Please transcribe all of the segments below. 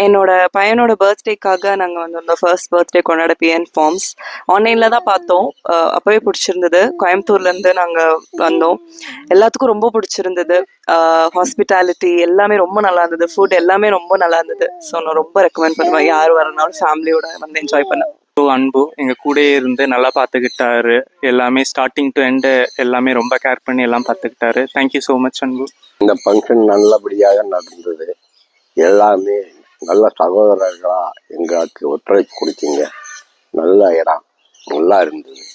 என்னோட பையனோட பர்த்டேக்காக நாங்கள் வந்து இந்த ஃபர்ஸ்ட் பர்த்டே கொண்டாட பிஎன் ஃபார்ம்ஸ் ஆன்லைனில் தான் பார்த்தோம். அப்போவே பிடிச்சிருந்தது. கோயம்புத்தூர்லேருந்து நாங்கள் வந்தோம். எல்லாத்துக்கும் ரொம்ப பிடிச்சிருந்தது. ஹாஸ்பிட்டாலிட்டி எல்லாமே ரொம்ப நல்லா இருந்தது. ஃபுட் எல்லாமே ரொம்ப நல்லா இருந்தது. ஸோ நான் ரொம்ப ரெக்கமெண்ட் பண்ணுவேன், யார் வரனாலும் ஃபேமிலியோட வந்து என்ஜாய் பண்ண. அன்பு எங்கள் கூடயே இருந்து நல்லா பார்த்துக்கிட்டாரு. எல்லாமே ஸ்டார்டிங் டு எண்டு எல்லாமே ரொம்ப கேர் பண்ணி எல்லாம் பார்த்துக்கிட்டாரு. தேங்க்யூ ஸோ மச் அன்பு. இந்த ஃபங்க்ஷன் நல்லபடியாக நடந்தது. எல்லாமே நல்ல சகோதரர்களா எங்களுக்கு ஒத்துழைப்பு கொடுத்தீங்க. நல்ல இடம் நல்லா இருந்தது.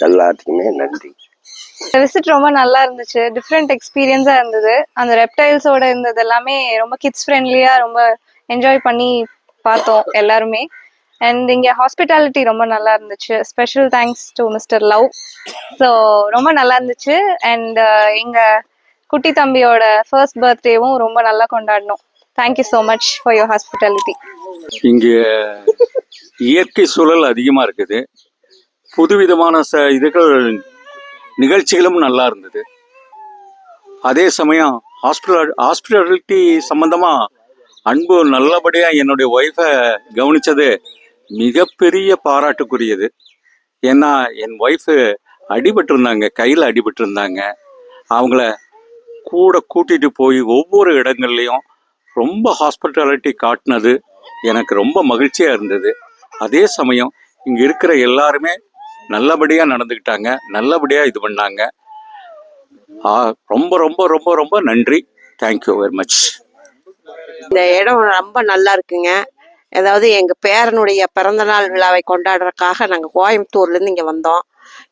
எல்லாத்துக்குமே நன்றி. விசிட் ரொம்ப நல்லா இருந்துச்சு. டிஃப்ரெண்ட் எக்ஸ்பீரியன்ஸா இருந்தது. அந்த ரெப்டைல்ஸோட இருந்தது எல்லாமே ரொம்ப கிட்ஸ் ஃப்ரெண்ட்லியா ரொம்ப என்ஜாய் பண்ணி பார்த்தோம் எல்லாருமே. அண்ட் இங்கே ஹாஸ்பிட்டாலிட்டி ரொம்ப நல்லா இருந்துச்சு. Special thanks to mister love. So ரொம்ப நல்லா இருந்துச்சு. அண்ட் எங்கள் குட்டி தம்பியோட ஃபர்ஸ்ட் பர்த்டேவும் ரொம்ப நல்லா கொண்டாடினோம். Thank you so much for your hospitality. இங்கே இயற்கை சூழல் அதிகமாக இருக்குது. புதுவிதமான நிகழ்ச்சிகளும் நல்லா இருந்தது. அதே சமயம் ஹாஸ்பிட்டாலிட்டி சம்பந்தமாக அன்பு நல்லபடியாக என்னுடைய ஒய்ஃபை கவனித்தது மிகப்பெரிய பாராட்டுக்குரியது. ஏன்னா என் ஒய்ஃபு அடிபட்டிருந்தாங்க, கையில் அடிபட்டிருந்தாங்க. அவங்கள கூட கூட்டிகிட்டு போய் ஒவ்வொரு இடங்கள்லையும் ரொம்ப ஹாஸ்பிட்டாலிட்டி காட்டினது எனக்கு ரொம்ப மகிழ்ச்சியாக இருந்தது. அதே சமயம் இங்கே இருக்கிற எல்லாருமே நல்லபடியாக நடந்துக்கிட்டாங்க, நல்லபடியாக இது பண்ணாங்க. ரொம்ப ரொம்ப ரொம்ப ரொம்ப நன்றி. Thank you very much. இந்த இடம் ரொம்ப நல்லா இருக்குங்க. அதாவது எங்கள் பேரனுடைய பிறந்தநாள் விழாவை கொண்டாடுறதுக்காக நாங்கள் கோயம்புத்தூர்லேருந்து இங்கே வந்தோம்.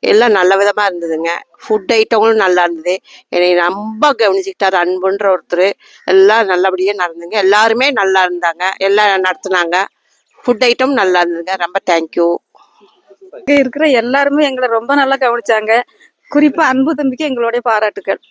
எல்லாம் நல்ல விதமாக இருந்ததுங்க. ஃபுட் ஐட்டங்களும் நல்லா இருந்தது. என்னை ரொம்ப கவனிச்சுக்கிட்டார் அன்புன்ற ஒருத்தர். எல்லாம் நல்லபடியாக நடந்துங்க. எல்லாருமே நல்லா இருந்தாங்க, எல்லாம் நடத்துனாங்க. ஃபுட் ஐட்டம் நல்லா இருந்ததுங்க. ரொம்ப தேங்க்யூ. இங்கே இருக்கிற எல்லாருமே எங்களை ரொம்ப நல்லா கவனிச்சாங்க. குறிப்பாக அன்பு தம்பிக்கு எங்களுடைய பாராட்டுக்கள்.